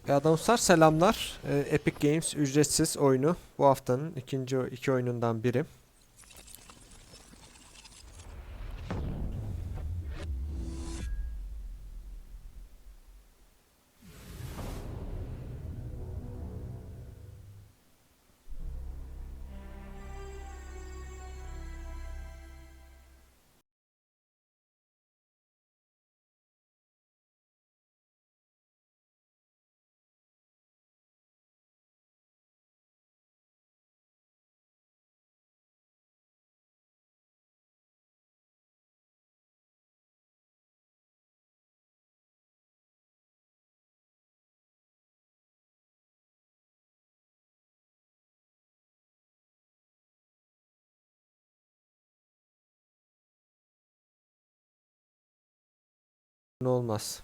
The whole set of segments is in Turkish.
Dostlar selamlar. Epic Games ücretsiz oyunu bu haftanın ikinci iki oyunundan biri. Ne olmaz.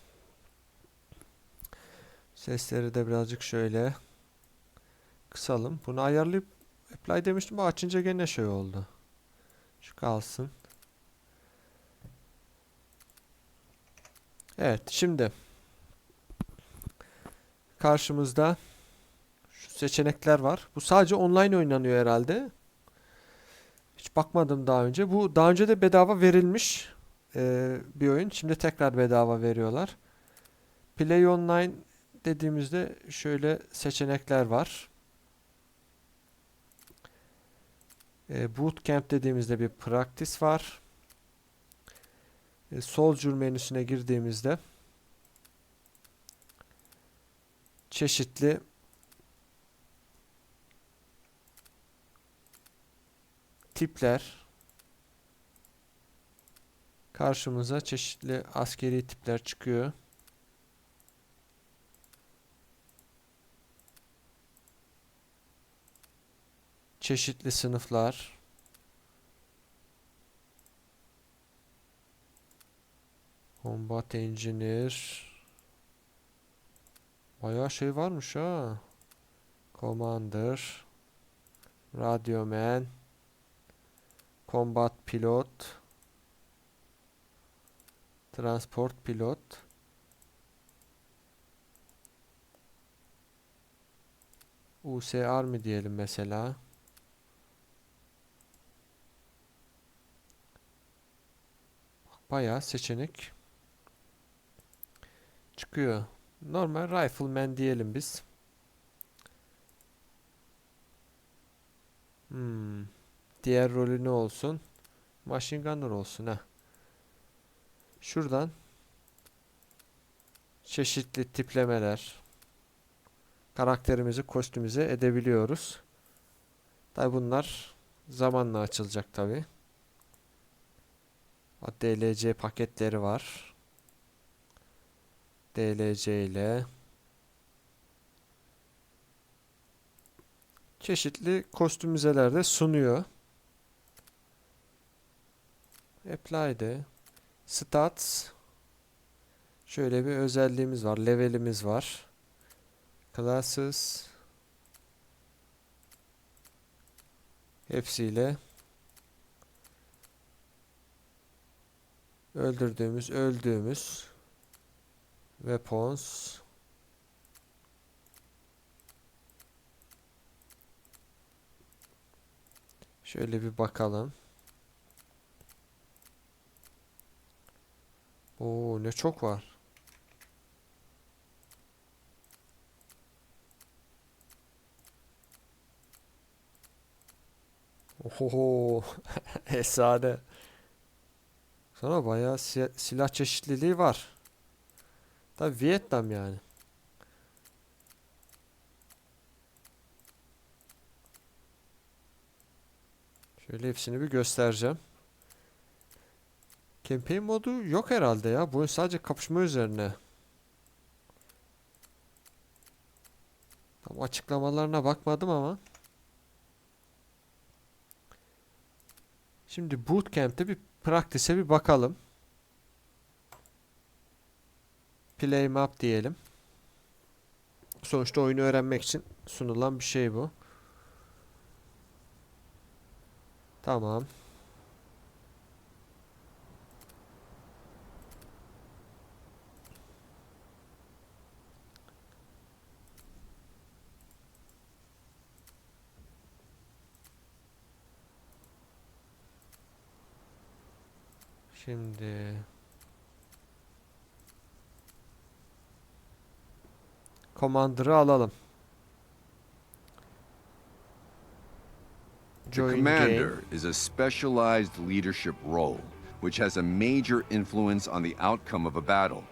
Sesleri de birazcık şöyle kısalım. Bunu ayarlayıp apply demiştim. Bu açınca gene şey oldu. Şu kalsın. Evet, şimdi karşımızda şu seçenekler var. Bu sadece online oynanıyor herhalde. Hiç bakmadım daha önce. Bu daha önce de bedava verilmiş bir oyun. Şimdi tekrar bedava veriyorlar. Play Online dediğimizde şöyle seçenekler var. Bootcamp dediğimizde bir practice var. Soldier menüsüne girdiğimizde çeşitli tipler karşımıza çeşitli askeri tipler çıkıyor. Çeşitli sınıflar. Combat Engineer. Bayağı şey varmış ha. Commander. Radyoman. Combat Pilot. Transport Pilot. USR mi diyelim mesela. Bayağı seçenek çıkıyor. Normal Rifleman diyelim biz. Hmm. Diğer rolü ne olsun? Machine Gunner olsun ha. Şuradan çeşitli tiplemeler karakterimizi kostümize edebiliyoruz. Tabi bunlar zamanla açılacak tabi. DLC paketleri var. DLC ile çeşitli kostümizeler de sunuyor. Apply'de Stats şöyle bir özelliğimiz var. Level'imiz var. Classes hepsiyle öldürdüğümüz weapons şöyle bir bakalım. Oo, ne çok var. Oho, efsane. Sana bayağı silah çeşitliliği var. Tabii Vietnam yani. Şöyle hepsini bir göstereceğim. Campaign modu yok herhalde ya. Bu sadece kapışma üzerine. Tam açıklamalarına bakmadım ama. Şimdi Bootcamp'te bir practice'e bir bakalım. Play map diyelim. Sonuçta oyunu öğrenmek için sunulan bir şey bu. Tamam. Şimdi Commander'ı alalım. The Join game. commander is a specialized leadership role, which has a major influence on the outcome of a battle.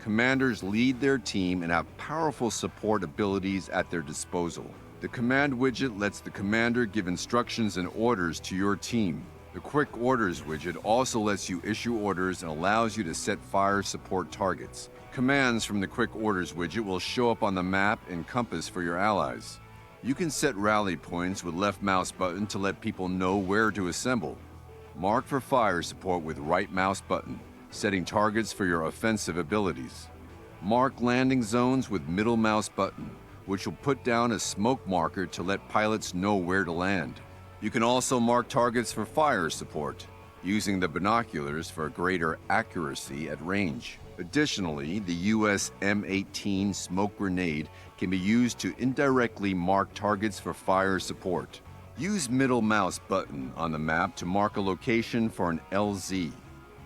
Commanders lead their team and have powerful support abilities at their disposal. The command widget lets the commander give instructions and orders to your team. The quick orders widget also lets you issue orders and allows you to set fire support targets. Commands from the quick orders widget will show up on the map and compass for your allies. You can set rally points with left mouse button to let people know where to assemble. Mark for fire support with right mouse button, setting targets for your offensive abilities. Mark landing zones with middle mouse button, which will put down a smoke marker to let pilots know where to land. You can also mark targets for fire support, using the binoculars for greater accuracy at range. Additionally, the US M18 smoke grenade can be used to indirectly mark targets for fire support. Use middle mouse button on the map to mark a location for an LZ.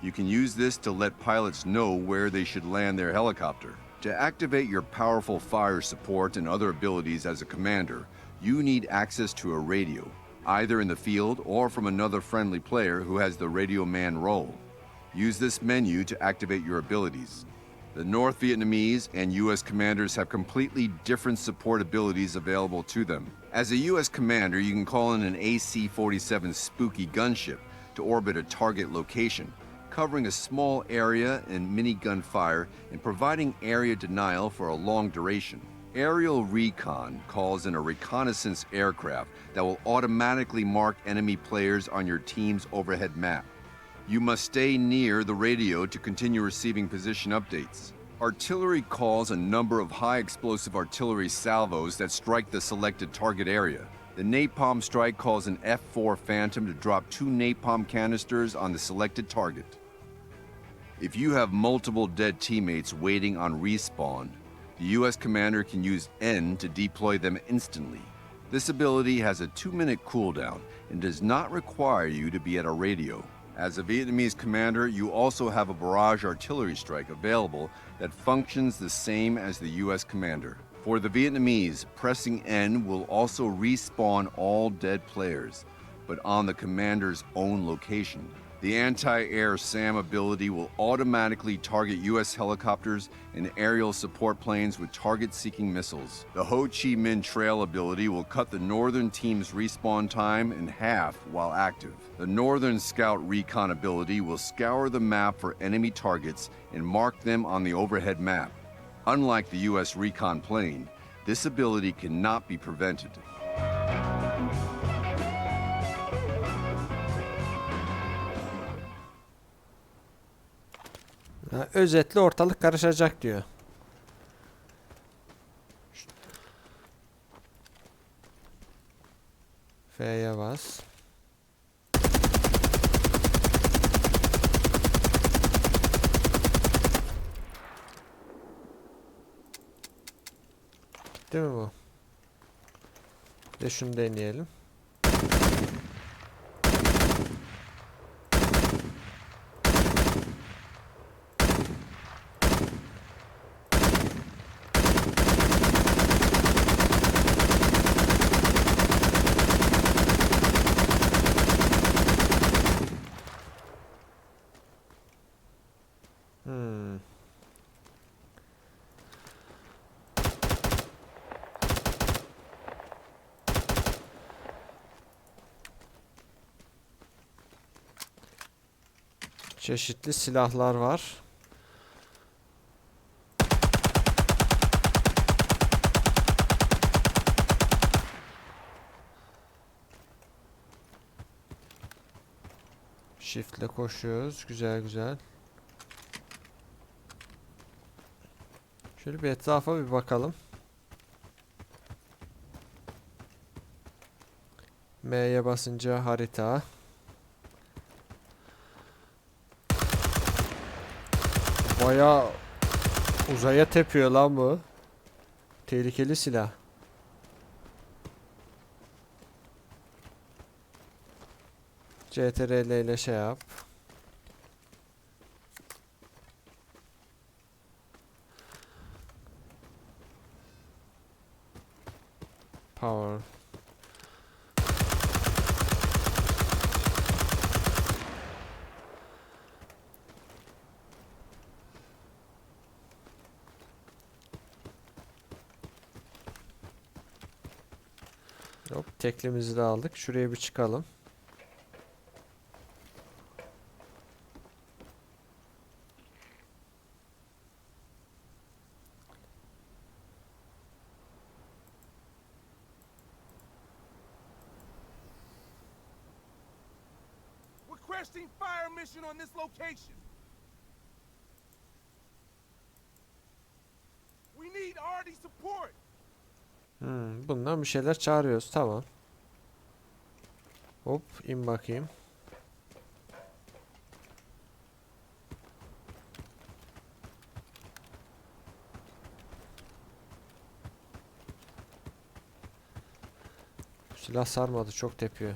You can use this to let pilots know where they should land their helicopter. To activate your powerful fire support and other abilities as a commander, you need access to a radio, either in the field or from another friendly player who has the radio man role. Use this menu to activate your abilities. The North Vietnamese and US commanders have completely different support abilities available to them. As a US commander, you can call in an AC-47 Spooky gunship to orbit a target location, covering a small area and minigun fire and providing area denial for a long duration. Aerial recon calls in a reconnaissance aircraft that will automatically mark enemy players on your team's overhead map. You must stay near the radio to continue receiving position updates. Artillery calls a number of high-explosive artillery salvos that strike the selected target area. The napalm strike calls an F-4 Phantom to drop 2 napalm canisters on the selected target. If you have multiple dead teammates waiting on respawn, the US commander can use N to deploy them instantly. This ability has a 2-minute cooldown and does not require you to be at a radio. As a Vietnamese commander, you also have a barrage artillery strike available that functions the same as the US commander. For the Vietnamese, pressing N will also respawn all dead players, but on the commander's own location. The anti-air SAM ability will automatically target US helicopters and aerial support planes with target-seeking missiles. The Ho Chi Minh Trail ability will cut the northern team's respawn time in half while active. The Northern Scout Recon ability will scour the map for enemy targets and mark them on the overhead map. Unlike the US Recon plane, this ability cannot be prevented. Ha, özetle ortalık karışacak diyor. F'ye bas. Değil mi bu? Bir de şunu deneyelim. Çeşitli silahlar var. Shift'le koşuyoruz. Güzel güzel. Şöyle bir etrafa bir bakalım. M'ye basınca harita. Bayağı uzaya tepiyor lan bu. Tehlikeli silah. CTRL ile şey yap. Power. Hop, teklimizi de aldık. Şuraya bir çıkalım. Requesting fire mission on this location. We need RD support. Bundan bir şeyler çağırıyoruz. Tamam. Hop, in bakayım. Silah sarmadı, çok tepiyor.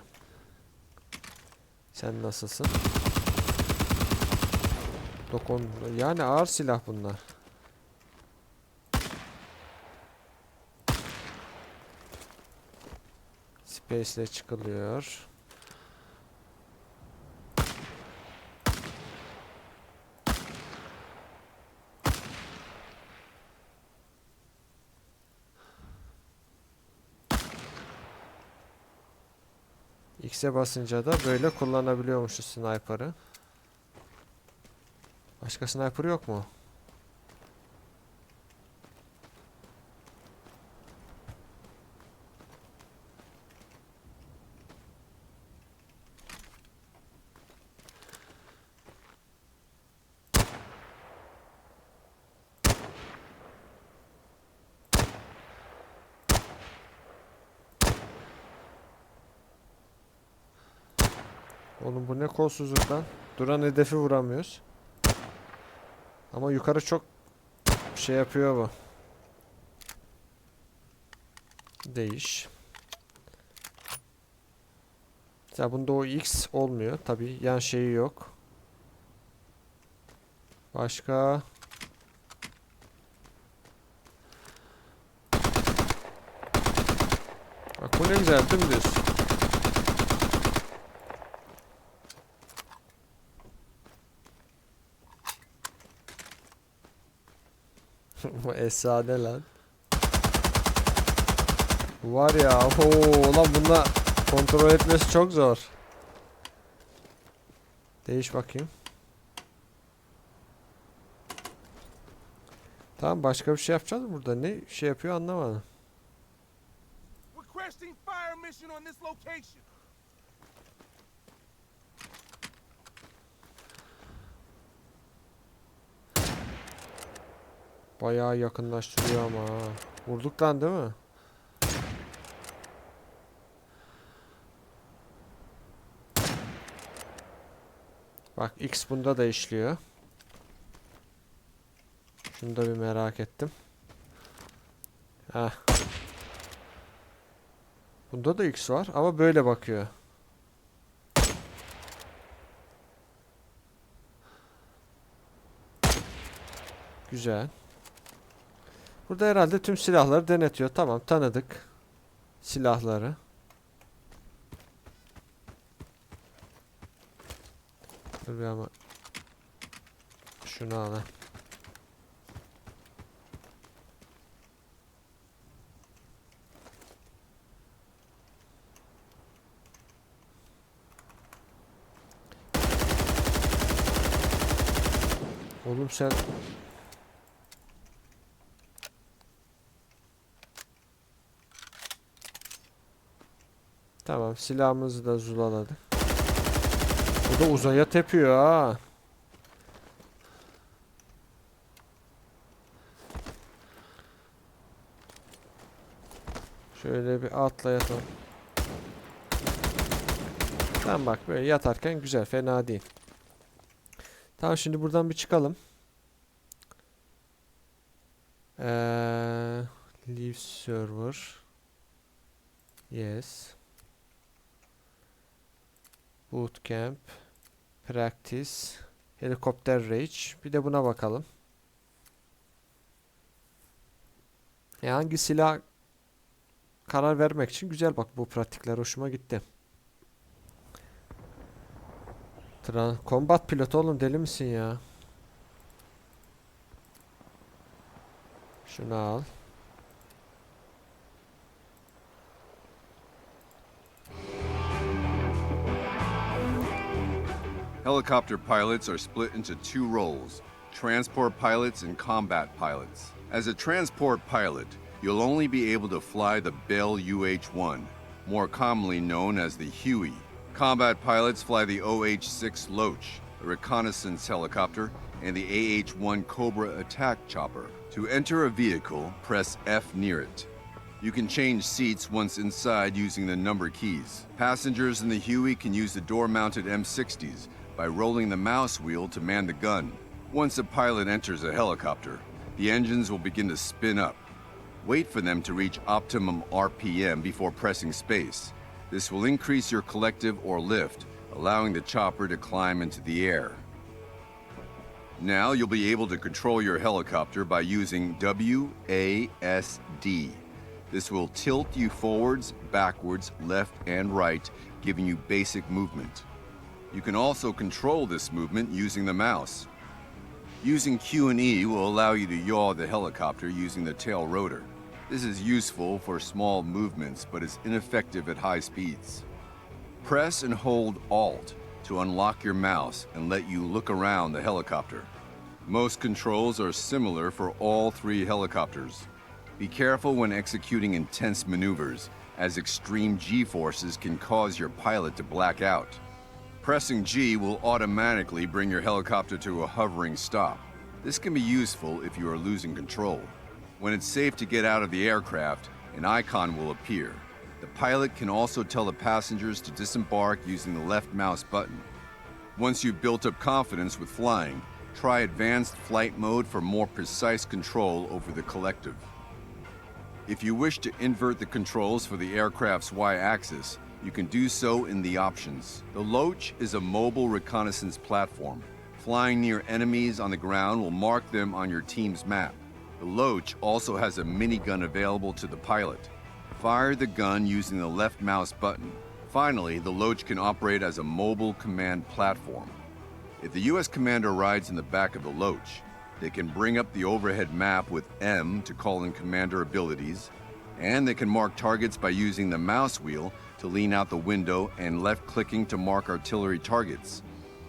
Sen nasılsın? Dokun. Yani ağır silah bunlar. Space ile çıkılıyor. X'e basınca da böyle kullanabiliyormuşuz sniper'ı. Başka sniper yok mu? Oğlum bu ne kolsuzluk lan. Duran hedefi vuramıyoruz. Ama yukarı çok şey yapıyor bu. Değiş. Ya bunda o X olmuyor. Tabii yan şeyi yok. Başka. Bak bu ne güzel, dümdüz. Bu efsane lan. Var ya, lan bununla kontrol etmesi çok zor. Değiş bakayım. Tamam, başka bir şey yapacağız mı burada? Ne şey yapıyor anlamadım. Requesting fire mission on this location. Bayağı yakınlaştırıyor ama ha. Vurduk lan değil mi? Bak X bunda da işliyor. Şunu da bir merak ettim. Heh. Bunda da X var ama böyle bakıyor. Güzel. Burada herhalde tüm silahları denetiyor. Tamam, tanıdık silahları. Dur bir ama şunu al. Oğlum sen tamam, silahımızı da zulaladık. Bu da uzaya tepiyor ha. Şöyle bir atla yatalım. Tamam, bak böyle yatarken güzel, fena değil. Tamam, şimdi buradan bir çıkalım. Leave server. Yes. Bootcamp. Practice. Helikopter Rage. Bir de buna bakalım. Hangi silah karar vermek için güzel, bak bu pratikler hoşuma gitti. Combat pilot oğlum, deli misin ya? Şunu al. Helicopter pilots are split into two roles, transport pilots and combat pilots. As a transport pilot, you'll only be able to fly the Bell UH-1, more commonly known as the Huey. Combat pilots fly the OH-6 Loach, a reconnaissance helicopter, and the AH-1 Cobra attack chopper. To enter a vehicle, press F near it. You can change seats once inside using the number keys. Passengers in the Huey can use the door-mounted M60s by rolling the mouse wheel to man the gun. Once a pilot enters a helicopter, the engines will begin to spin up. Wait for them to reach optimum RPM before pressing space. This will increase your collective or lift, allowing the chopper to climb into the air. Now you'll be able to control your helicopter by using WASD. This will tilt you forwards, backwards, left, and right, giving you basic movement. You can also control this movement using the mouse. Using Q and E will allow you to yaw the helicopter using the tail rotor. This is useful for small movements, but is ineffective at high speeds. Press and hold Alt to unlock your mouse and let you look around the helicopter. Most controls are similar for all three helicopters. Be careful when executing intense maneuvers, as extreme G-forces can cause your pilot to black out. Pressing G will automatically bring your helicopter to a hovering stop. This can be useful if you are losing control. When it's safe to get out of the aircraft, an icon will appear. The pilot can also tell the passengers to disembark using the left mouse button. Once you've built up confidence with flying, try advanced flight mode for more precise control over the collective. If you wish to invert the controls for the aircraft's Y-axis, you can do so in the options. The Loach is a mobile reconnaissance platform. Flying near enemies on the ground will mark them on your team's map. The Loach also has a minigun available to the pilot. Fire the gun using the left mouse button. Finally, the Loach can operate as a mobile command platform. If the U.S. commander rides in the back of the Loach, they can bring up the overhead map with M to call in commander abilities, and they can mark targets by using the mouse wheel to lean out the window and left-clicking to mark artillery targets.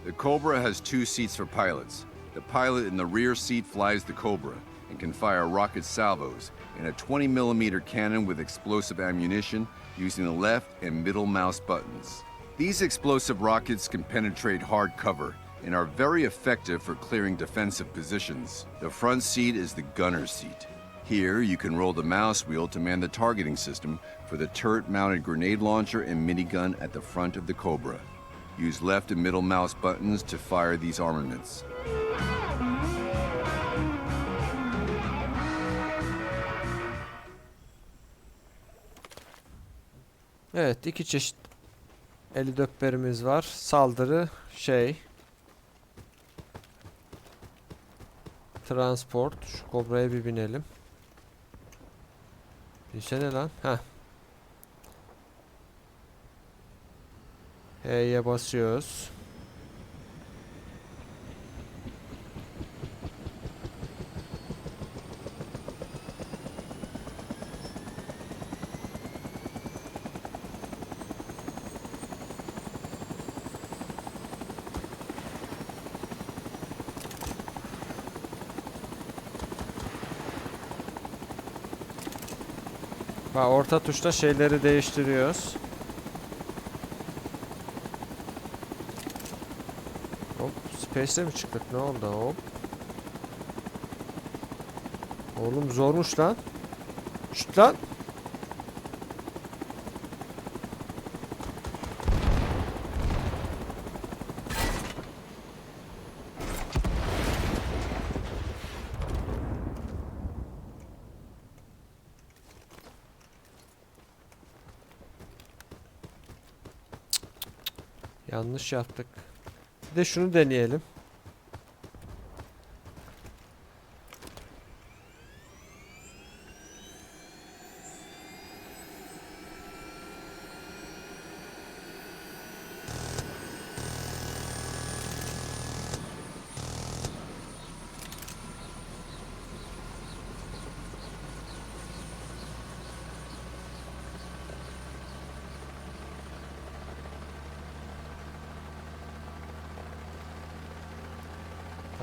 The Cobra has two seats for pilots. The pilot in the rear seat flies the Cobra and can fire rocket salvos and a 20mm cannon with explosive ammunition using the left and middle mouse buttons. These explosive rockets can penetrate hard cover and are very effective for clearing defensive positions. The front seat is the gunner's seat. Here, you can roll the mouse wheel to man the targeting system for the turret-mounted grenade launcher and minigun at the front of the Cobra. Use left and middle mouse buttons to fire these armaments. Evet, iki çeşit 54'lerimiz var. Saldırı, transport. Şu Kobra'ya bir binelim. Binsene lan. Heh. H'ye basıyoruz. Bak, orta tuşla şeyleri değiştiriyoruz. Hop, Space'e mi çıktık? Ne oldu? Hop. Oğlum zormuş lan. Şşt lan. Yanlış yaptık. Bir de şunu deneyelim.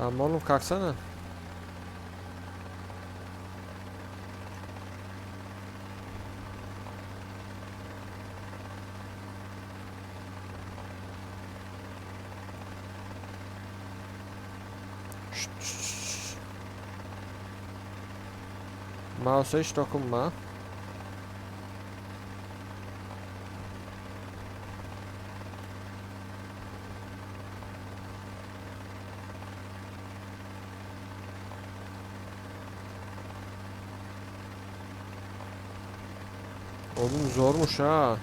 Tamam oğlum kalksana. Şşt, şşt, şşt. Mouse'a hiç dokunma. Oğlum zormuş ha.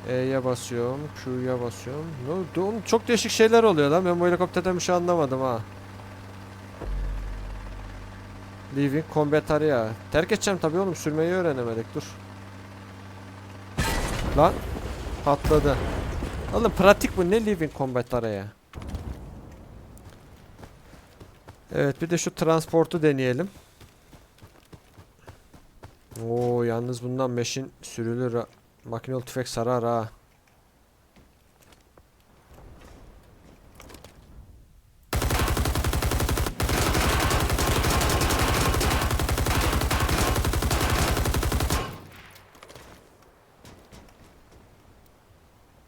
E'ye basıyorum, Q'ya basıyorum. Oğlum çok değişik şeyler oluyor lan. Ben bu helikopterden bir şey anlamadım ha. Leaving combat area. Terk edeceğim tabii oğlum. Sürmeyi öğrenemedik. Dur. Lan. Patladı. Oğlum pratik bu. Ne leaving combat area? Evet bir de şu transportu deneyelim. Oo yalnız bundan meşin sürülür ha. Makinalı tüfek sarar ha.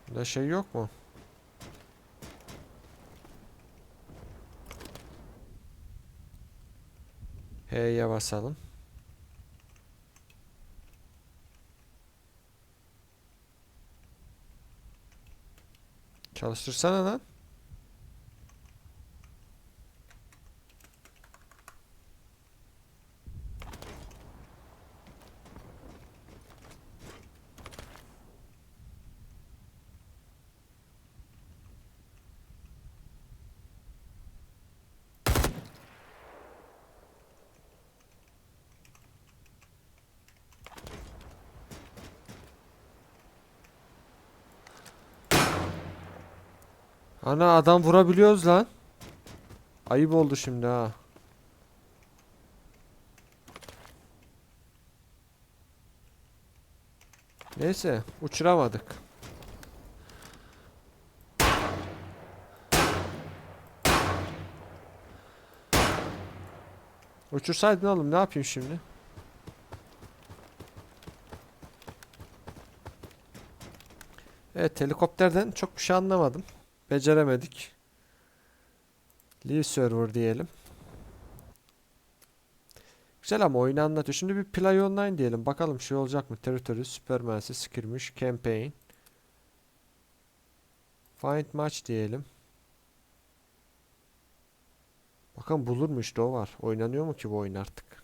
Bunda şey yok mu? H'ye basalım. Çalıştırsana lan. Ana adam vurabiliyoruz lan. Ayıp oldu şimdi ha. Neyse uçuramadık. Uçursaydın oğlum ne yapayım şimdi? Evet helikopterden çok bir şey anlamadım. Beceremedik. Leave server diyelim. Güzel ama oyunu anlatıyor. Şimdi bir play online diyelim. Bakalım şey olacak mı? Territory, Supermassive, Skirmish, Campaign. Find match diyelim. Bakalım bulur mu işte o var. Oynanıyor mu ki bu oyun artık?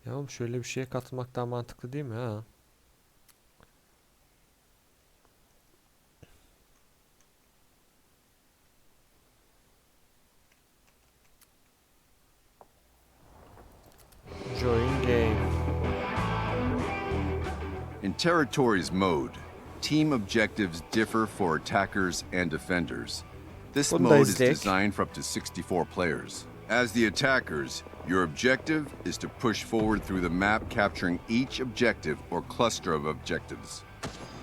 Ya oğlum şöyle bir şeye katılmak daha mantıklı değil mi ha? Join game. In Territories mode, team objectives differ for attackers and defenders. This Bunu da mode is izleyek. designed for up to 64 players. As the attackers, your objective is to push forward through the map, capturing each objective or cluster of objectives.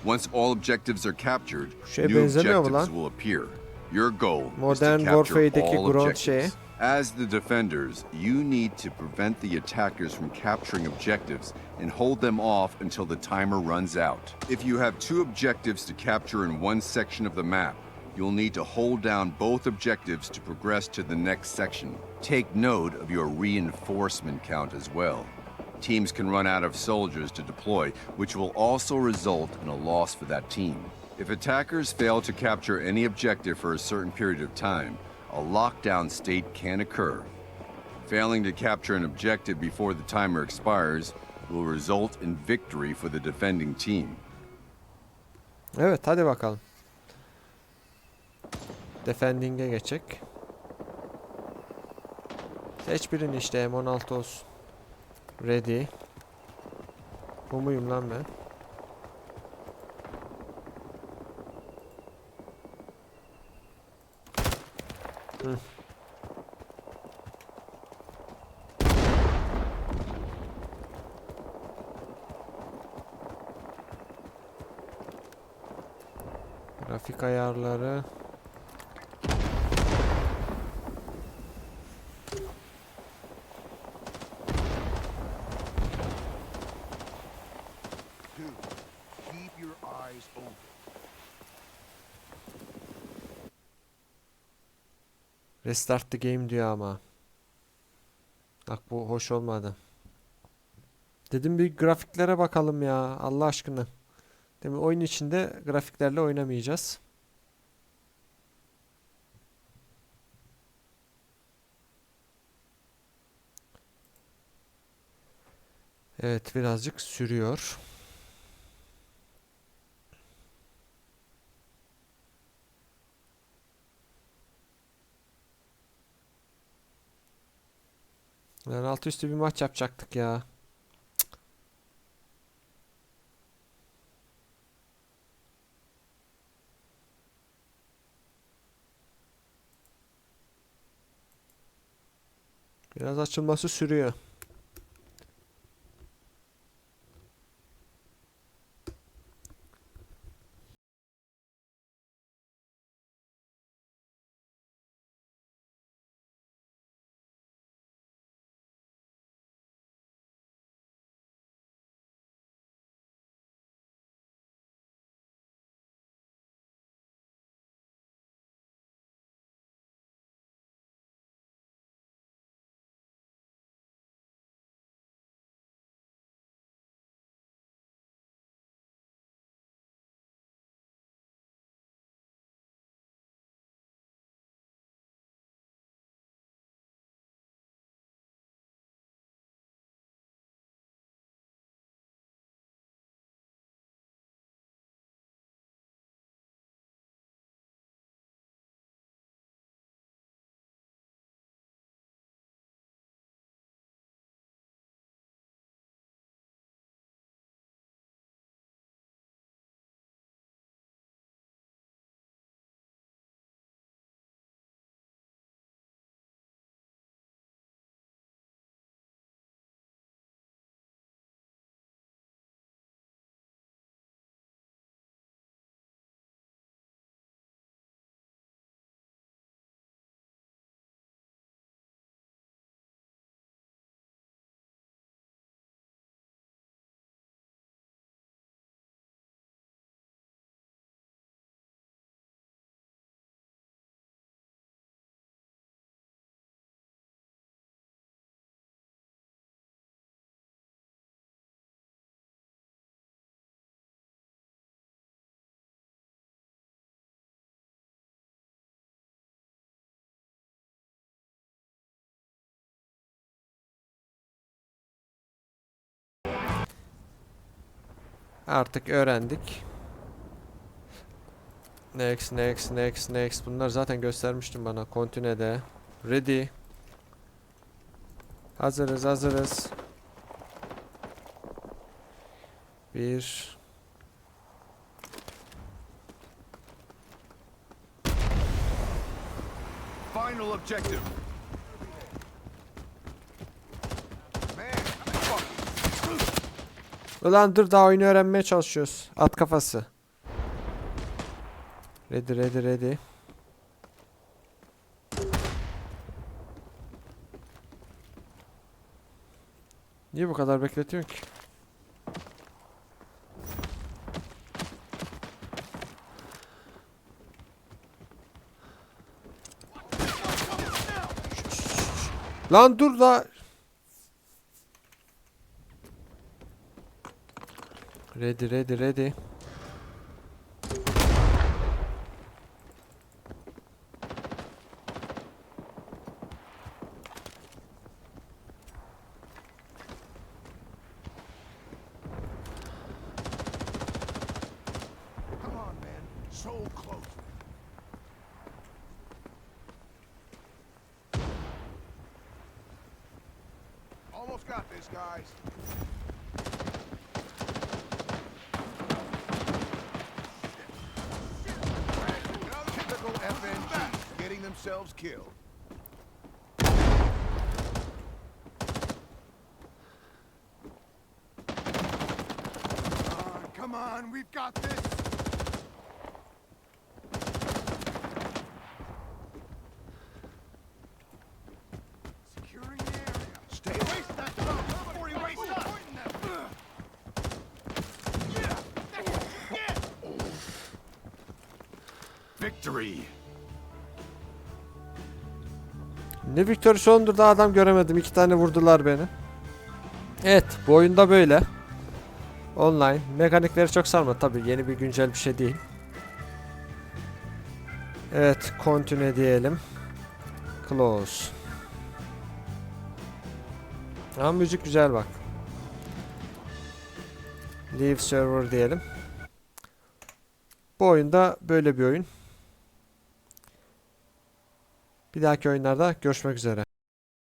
Once all objectives are captured, Şeye new benzemiyor mu objectives lan? will appear. Your goal is to Modern capture Warfare'deki all ground şeye. objectives. As the defenders, you need to prevent the attackers from capturing objectives and hold them off until the timer runs out. If you have two objectives to capture in one section of the map, you'll need to hold down both objectives to progress to the next section. Take note of your reinforcement count as well. Teams can run out of soldiers to deploy, which will also result in a loss for that team. If attackers fail to capture any objective for a certain period of time, a lockdown state can occur. Failing to capture an objective before the timer expires will result in victory for the defending team. Evet hadi bakalım. Defending'e geçecek. Seç birini işte, M16 olsun. Ready. Bu muyum lan ben? Hı. Grafik ayarları. Dude, keep your eyes open. Restart the game diyor ama. Bak bu hoş olmadı. Dedim bir grafiklere bakalım ya, Allah aşkına. Demin oyun içinde grafiklerle oynamayacağız. Evet, birazcık sürüyor. Yani altı üstü bir maç yapacaktık ya. Biraz açılması sürüyor. Artık öğrendik. Next, next, next, next. Bunlar zaten göstermiştin bana. Continue de. Ready. Hazırız, hazırız. Bir. Final objective. Ulan dur, daha oyunu öğrenmeye çalışıyoruz. At kafası. Ready, ready, ready. Niye bu kadar bekletiyorsun ki? Lan dur da. Ready, ready, ready. Come on, man. So close. got this, guys. Typical FNG, getting themselves killed. Come on, we've got this. Securing the area. Stay away from that drone before you waste up. Victory. Ne Victory ondur, daha adam göremedim. 2 tane vurdular beni. Evet, bu oyunda böyle. Online. Mekanikleri çok sarmadı. Tabii yeni bir güncel bir şey değil. Evet, continue diyelim. Close. Ama müzik güzel bak. Leave server diyelim. Bu oyunda böyle bir oyun. Bir dahaki oyunlarda görüşmek üzere.